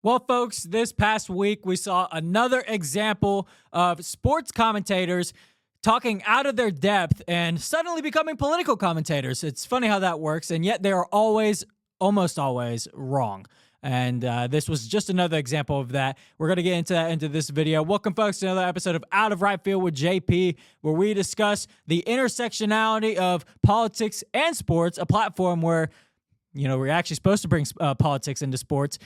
Well, folks, this past week we saw another example of sports commentators talking out of their depth and suddenly becoming political commentators. It's funny how that works, and yet they are almost always wrong. And this was just another example of that. We're going to get into that into this video. Welcome, folks, to another episode of Out of Right Field with JP, where we discuss the intersectionality of politics and sports, a platform where, we're actually supposed to bring politics into sports.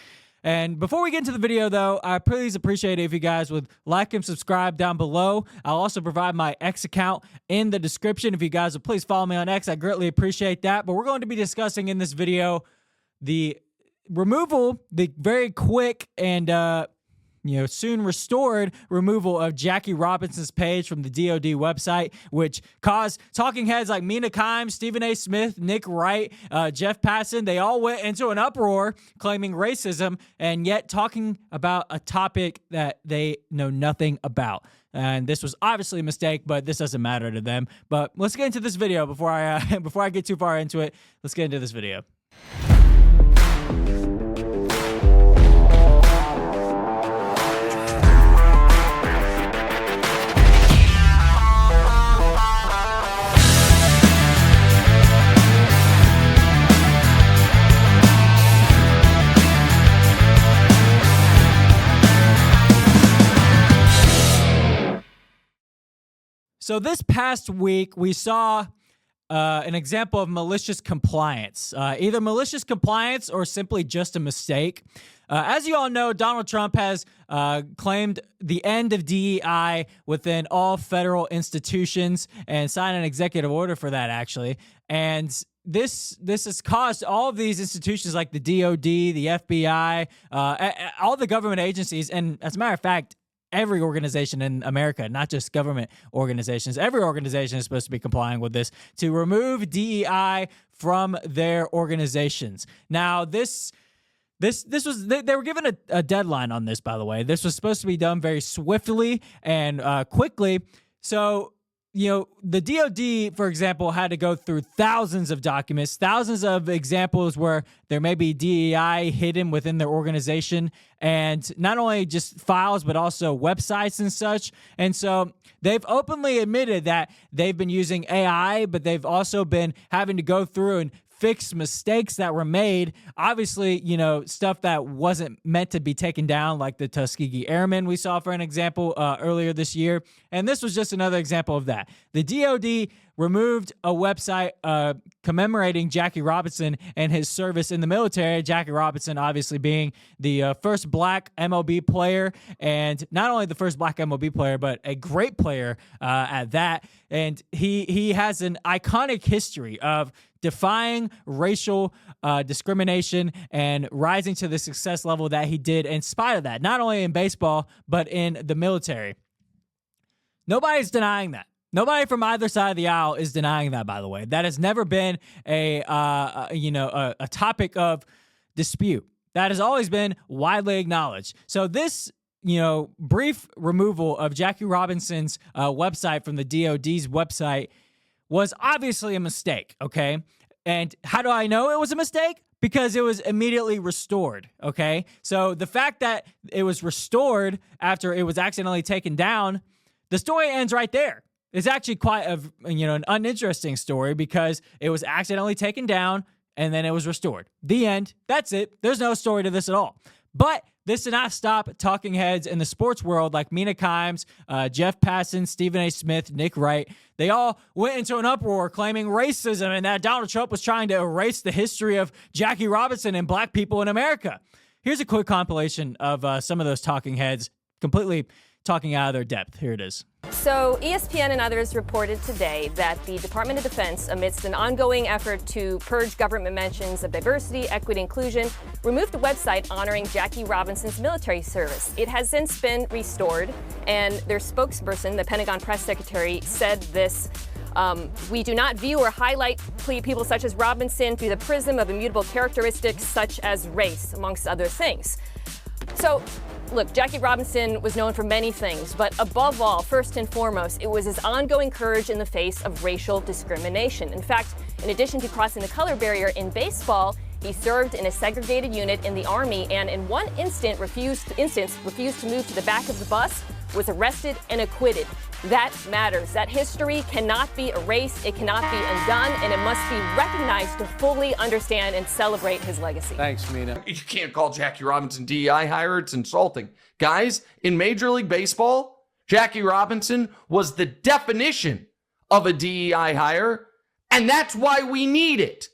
And before we get into the video, though, I please appreciate it if you guys would like and subscribe down below. I'll also provide my X account in the description. If you guys would please follow me on X, I greatly appreciate that. But we're going to be discussing in this video the very quick and soon restored removal of Jackie Robinson's page from the DoD website, which caused talking heads like Mina Kimes, Stephen A. Smith, Nick Wright, Jeff Passan. They all went into an uproar claiming racism and yet talking about a topic that they know nothing about. And this was obviously a mistake, but this doesn't matter to them. But let's get into this video before I get too far into it. Let's get into this video. So this past week, we saw an example of malicious compliance, either malicious compliance or simply just a mistake. As you all know, Donald Trump has claimed the end of DEI within all federal institutions and signed an executive order for that, actually. And this has caused all of these institutions like the DoD, the FBI, all the government agencies, and as a matter of fact, every organization in America, not just government organizations, every organization is supposed to be complying with this to remove DEI from their organizations. Now, this was, they were given a deadline on this, by the way. This was supposed to be done very swiftly and quickly. So, the DoD, for example, had to go through thousands of documents, thousands of examples where there may be DEI hidden within their organization, and not only just files, but also websites and such. And so they've openly admitted that they've been using AI, but they've also been having to go through and fix mistakes that were made. Obviously, stuff that wasn't meant to be taken down, like the Tuskegee Airmen we saw, for an example, earlier this year. And this was just another example of that. The DoD removed a website commemorating Jackie Robinson and his service in the military. Jackie Robinson obviously being the first black MLB player, and not only the first black MLB player, but a great player at that. And he has an iconic history of defying racial discrimination and rising to the success level that he did in spite of that, not only in baseball, but in the military. Nobody's denying that. Nobody from either side of the aisle is denying that, by the way. That has never been a topic of dispute. That has always been widely acknowledged. So this, brief removal of Jackie Robinson's website from the DoD's website was obviously a mistake, okay? And how do I know it was a mistake? Because it was immediately restored, okay? So the fact that it was restored after it was accidentally taken down, the story ends right there. It's actually quite an uninteresting story because it was accidentally taken down and then it was restored. The end. That's it. There's no story to this at all. But this did not stop talking heads in the sports world like Mina Kimes, Jeff Passan, Stephen A. Smith, Nick Wright. They all went into an uproar claiming racism and that Donald Trump was trying to erase the history of Jackie Robinson and black people in America. Here's a quick compilation of some of those talking heads completely talking out of their depth. Here it is. So ESPN and others reported today that the Department of Defense, amidst an ongoing effort to purge government mentions of diversity, equity, inclusion, removed a website honoring Jackie Robinson's military service. It has since been restored, and their spokesperson, the Pentagon press secretary, said this: we do not view or highlight people such as Robinson through the prism of immutable characteristics such as race, amongst other things. So, look, Jackie Robinson was known for many things, but above all, first and foremost, it was his ongoing courage in the face of racial discrimination. In fact, in addition to crossing the color barrier in baseball, He served in a segregated unit in the Army and in one instance refused to move to the back of the bus, was arrested and acquitted. That matters. That history cannot be erased, it cannot be undone, and it must be recognized to fully understand and celebrate his legacy. Thanks, Mina. You can't call Jackie Robinson DEI hire. It's insulting. Guys, in Major League Baseball, Jackie Robinson was the definition of a DEI hire, and that's why we need it.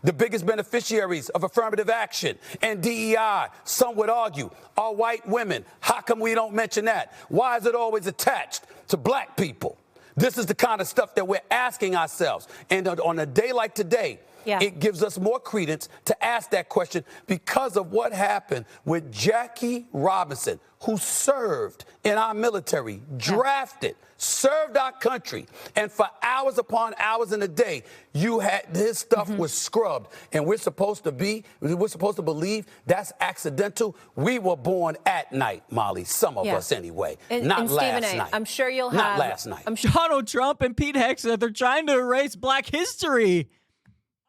The biggest beneficiaries of affirmative action and DEI, some would argue, are white women. How come we don't mention that? Why is it always attached to black people? This is the kind of stuff that we're asking ourselves. And on a day like today, it gives us more credence to ask that question because of what happened with Jackie Robinson, who served in our military, drafted, served our country, and for hours upon hours in a day, his stuff was scrubbed, and we're supposed to believe that's accidental. We were born at night, Molly, some of us anyway, not last night. I'm sure you'll have. Not last night. Donald Trump and Pete Hegseth, they're trying to erase black history.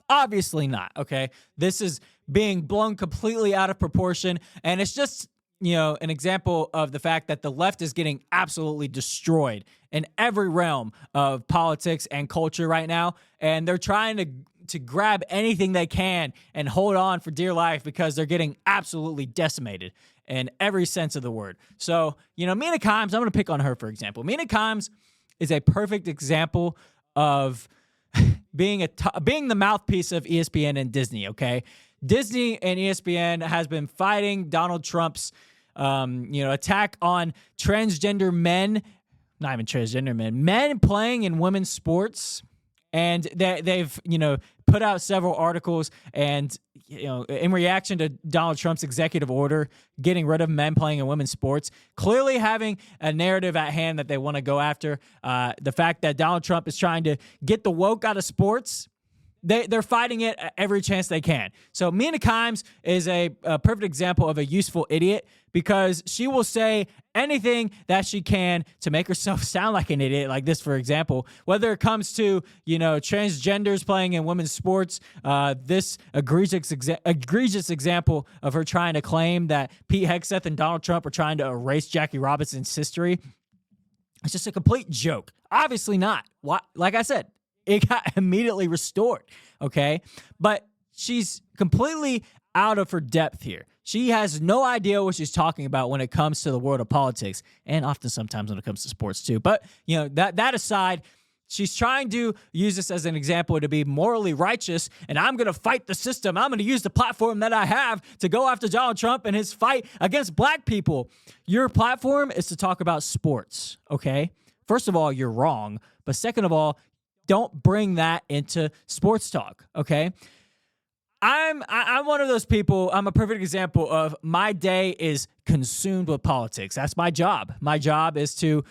Obviously not, okay? This is being blown completely out of proportion, and it's just, an example of the fact that the left is getting absolutely destroyed in every realm of politics and culture right now, and they're trying to grab anything they can and hold on for dear life because they're getting absolutely decimated in every sense of the word. So, Mina Kimes, I'm going to pick on her, for example. Mina Kimes is a perfect example of being the mouthpiece of ESPN and Disney, okay? Disney and ESPN has been fighting Donald Trump's, attack on transgender men, not even transgender men playing in women's sports. And they've, put out several articles and, in reaction to Donald Trump's executive order, getting rid of men playing in women's sports, clearly having a narrative at hand that they want to go after. The fact that Donald Trump is trying to get the woke out of sports, they're fighting it every chance they can. So Mina Kimes is a perfect example of a useful idiot because she will say anything that she can to make herself sound like an idiot, like this, for example, whether it comes to, transgenders playing in women's sports, this egregious example of her trying to claim that Pete Hegseth and Donald Trump are trying to erase Jackie Robinson's history. It's just a complete joke. Obviously not. Like I said, it got immediately restored, okay? But she's completely out of her depth here. She has no idea what she's talking about when it comes to the world of politics, and often sometimes when it comes to sports too. But, that aside, she's trying to use this as an example to be morally righteous, and I'm going to fight the system. I'm going to use the platform that I have to go after Donald Trump and his fight against black people. Your platform is to talk about sports, okay? First of all, you're wrong. But second of all, don't bring that into sports talk, okay? I'm one of those people. I'm a perfect example of my day is consumed with politics. That's my job. My job is to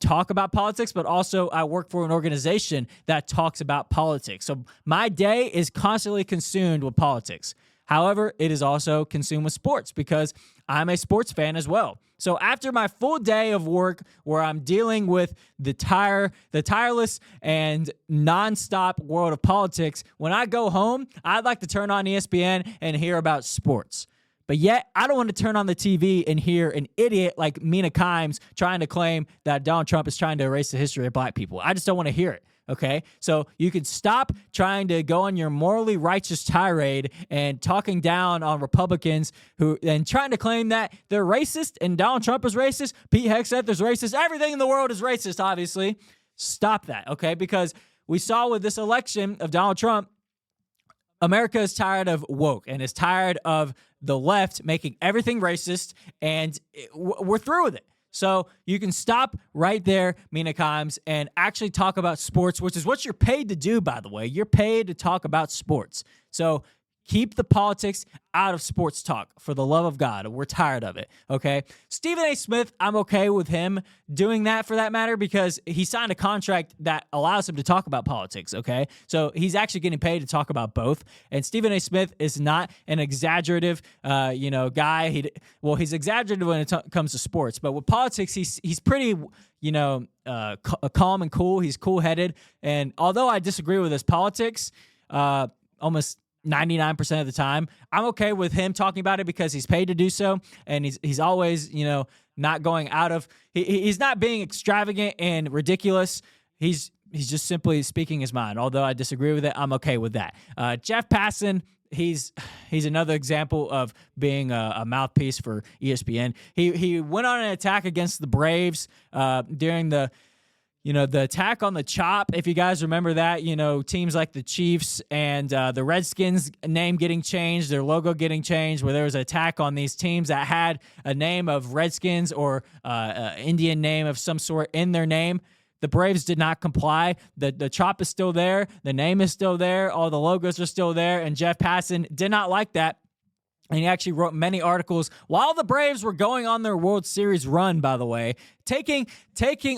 talk about politics, but also I work for an organization that talks about politics. So my day is constantly consumed with politics. However, it is also consumed with sports because I'm a sports fan as well. So after my full day of work where I'm dealing with the tireless and nonstop world of politics, when I go home, I'd like to turn on ESPN and hear about sports. But yet, I don't want to turn on the TV and hear an idiot like Mina Kimes trying to claim that Donald Trump is trying to erase the history of black people. I just don't want to hear it. Okay, so you could stop trying to go on your morally righteous tirade and talking down on Republicans and trying to claim that they're racist and Donald Trump is racist, Pete Hegseth is racist, everything in the world is racist, obviously. Stop that, okay? Because we saw with this election of Donald Trump, America is tired of woke and is tired of the left making everything racist, and we're through with it. So you can stop right there, Mina Kimes, and actually talk about sports, which is what you're paid to do, by the way. You're paid to talk about sports. So keep the politics out of sports talk, for the love of God. We're tired of it, okay? Stephen A. Smith, I'm okay with him doing that for that matter because he signed a contract that allows him to talk about politics, okay? So he's actually getting paid to talk about both. And Stephen A. Smith is not an exaggerative, guy. He's exaggerative when it comes to sports, but with politics, he's pretty, calm and cool. He's cool-headed. And although I disagree with his politics, almost 99% of the time. I'm okay with him talking about it because he's paid to do so, and he's always, not going out of he's not being extravagant and ridiculous. He's just simply speaking his mind. Although I disagree with it, I'm okay with that. Jeff Passan, he's another example of being a mouthpiece for ESPN. He went on an attack against the Braves during the attack on the chop, if you guys remember that, teams like the Chiefs and the Redskins name getting changed, their logo getting changed, where there was an attack on these teams that had a name of Redskins or Indian name of some sort in their name. The Braves did not comply. The chop is still there. The name is still there. All the logos are still there. And Jeff Passan did not like that. And he actually wrote many articles while the Braves were going on their World Series run, by the way, taking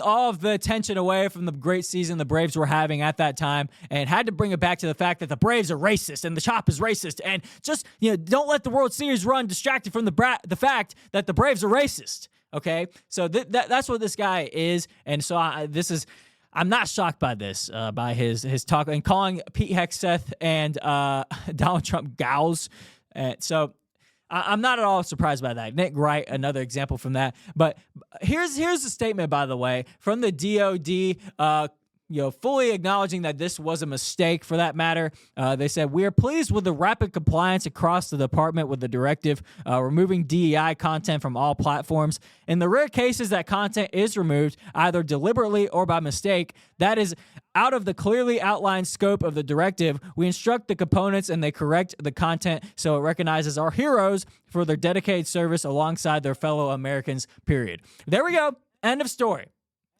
all of the attention away from the great season the Braves were having at that time, and had to bring it back to the fact that the Braves are racist and the chop is racist. And just, don't let the World Series run distract you from the fact that the Braves are racist. Okay, so that's what this guy is, and so I'm not shocked by this, by his talk and calling Pete Hegseth and Donald Trump gals. So I'm not at all surprised by that. Nick Wright, another example from that. But here's a statement, by the way, from the DOD. Fully acknowledging that this was a mistake for that matter. They said, "We are pleased with the rapid compliance across the department with the directive, removing DEI content from all platforms. In the rare cases that content is removed, either deliberately or by mistake, that is out of the clearly outlined scope of the directive, we instruct the components and they correct the content so it recognizes our heroes for their dedicated service alongside their fellow Americans, period." There we go. End of story.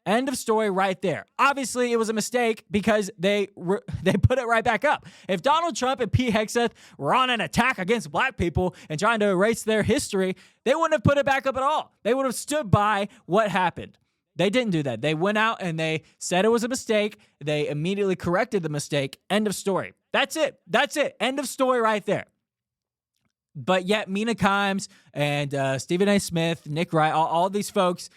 End of story right there. Obviously, it was a mistake because they put it right back up. If Donald Trump and Pete Hegseth were on an attack against black people and trying to erase their history, they wouldn't have put it back up at all. They would have stood by what happened. They didn't do that. They went out and they said it was a mistake. They immediately corrected the mistake. End of story. That's it. End of story right there. But yet, Mina Kimes and Stephen A. Smith, Nick Wright, all these folks,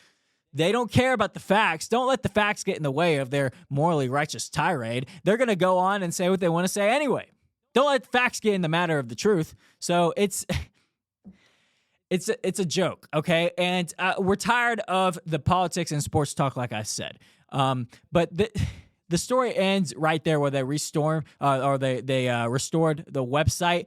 they don't care about the facts. Don't let the facts get in the way of their morally righteous tirade. They're going to go on and say what they want to say anyway. Don't let facts get in the matter of the truth. So it's a joke, okay? And we're tired of the politics and sports talk, like I said. But the story ends right there where they restored the website,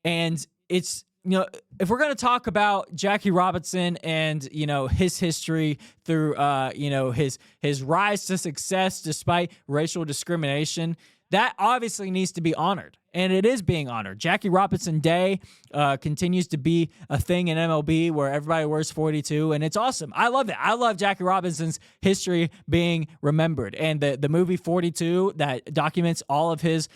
and it's. If we're going to talk about Jackie Robinson and, his history through, his rise to success despite racial discrimination, that obviously needs to be honored. And it is being honored. Jackie Robinson Day continues to be a thing in MLB where everybody wears 42, and it's awesome. I love that. I love Jackie Robinson's history being remembered. And the movie 42 that documents all of his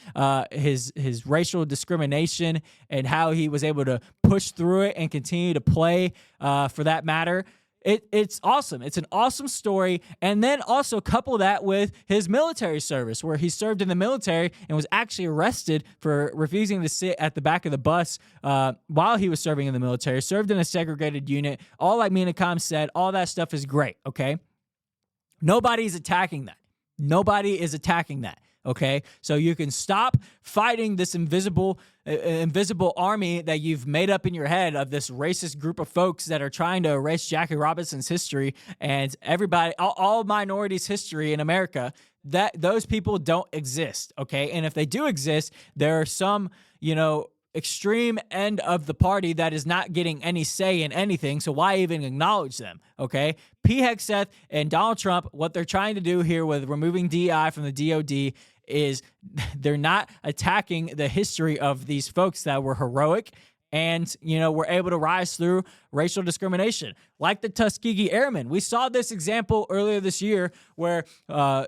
racial discrimination and how he was able to push through it and continue to play for that matter. It's awesome. It's an awesome story. And then also couple that with his military service, where he served in the military and was actually arrested for refusing to sit at the back of the bus while he was serving in the military, served in a segregated unit. All like Mina Kimes said, all that stuff is great, okay? Nobody's attacking that. Nobody is attacking that. Okay, so you can stop fighting this invisible army that you've made up in your head of this racist group of folks that are trying to erase Jackie Robinson's history and everybody, all minorities' history in America. That those people don't exist. Okay, and if they do exist, there are some, extreme end of the party that is not getting any say in anything, so why even acknowledge them, okay? Pete Hegseth and Donald Trump, what they're trying to do here with removing DEI from the DOD is they're not attacking the history of these folks that were heroic and, were able to rise through racial discrimination. Like the Tuskegee Airmen. We saw this example earlier this year where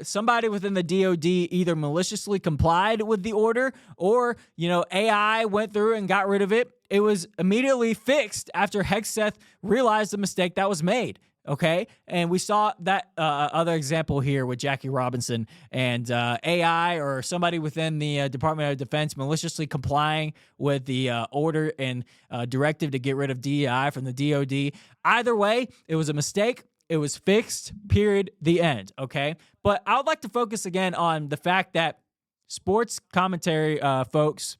somebody within the DOD either maliciously complied with the order or, AI went through and got rid of it. It was immediately fixed after Hegseth realized the mistake that was made. Okay, and we saw that other example here with Jackie Robinson and AI or somebody within the Department of Defense maliciously complying with the order and directive to get rid of DEI from the DOD. Either way, it was a mistake. It was fixed, period, the end, okay? But I would like to focus again on the fact that sports commentary folks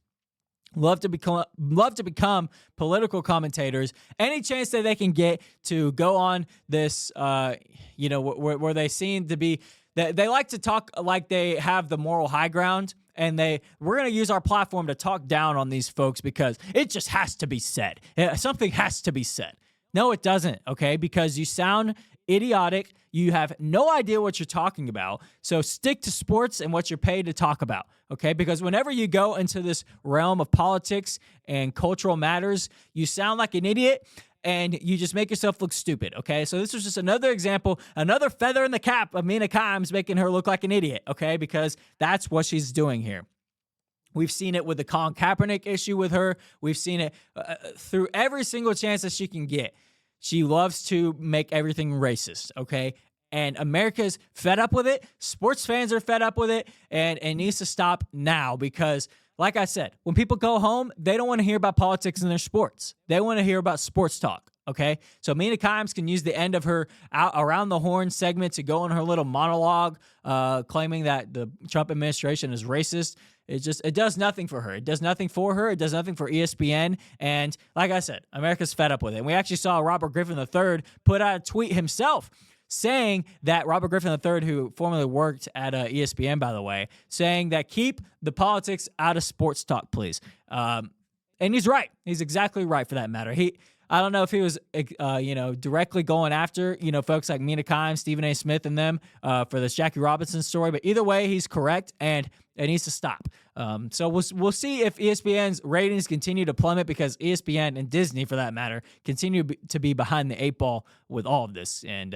love to become political commentators any chance that they can get to go on this, where they seem to be, they like to talk like they have the moral high ground, and we're going to use our platform to talk down on these folks because it just has to be said. Something has to be said. No, it doesn't, okay? Because you sound idiotic. You have no idea what you're talking about. So stick to sports and what you're paid to talk about, okay? Because whenever you go into this realm of politics and cultural matters, you sound like an idiot and you just make yourself look stupid, okay? So this was just another example, another feather in the cap of Mina Kimes making her look like an idiot, okay? Because that's what she's doing here. We've seen it with the Colin Kaepernick issue with her. We've seen it through every single chance that she can get. She loves to make everything racist, okay? And America's fed up with it. Sports fans are fed up with it. And it needs to stop now because, like I said, when people go home, they don't want to hear about politics in their sports. They want to hear about sports talk, okay? So Mina Kimes can use the end of her Around the Horn segment to go on her little monologue claiming that the Trump administration is racist. It does nothing for her. It does nothing for her. It does nothing for ESPN. And like I said, America's fed up with it. And we actually saw Robert Griffin III put out a tweet himself saying that Robert Griffin III, who formerly worked at ESPN, by the way, saying that keep the politics out of sports talk, please. And he's right. He's exactly right for that matter. I don't know if he was, directly going after, folks like Mina Kimes, Stephen A. Smith, and them for this Jackie Robinson story. But either way, he's correct, and it needs to stop. So we'll see if ESPN's ratings continue to plummet because ESPN and Disney, for that matter, continue to be behind the eight ball with all of this. And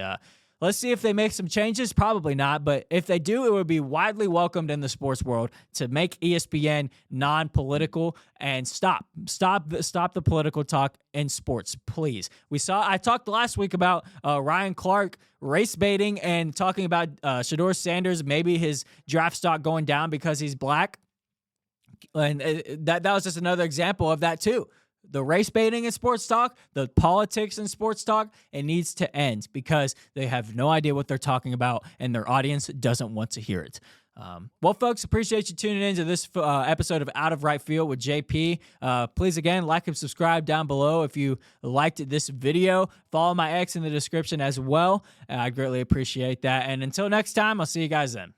let's see if they make some changes. Probably not, but if they do, it would be widely welcomed in the sports world to make ESPN non-political and stop the political talk in sports, please. I talked last week about Ryan Clark race baiting and talking about Shedeur Sanders, maybe his draft stock going down because he's black. And that was just another example of that too. The race baiting in sports talk, the politics in sports talk, it needs to end because they have no idea what they're talking about and their audience doesn't want to hear it. Well, folks, appreciate you tuning in to this episode of Out of Right Field with JP. Please, again, like and subscribe down below if you liked this video. Follow my X in the description as well. I greatly appreciate that. And until next time, I'll see you guys then.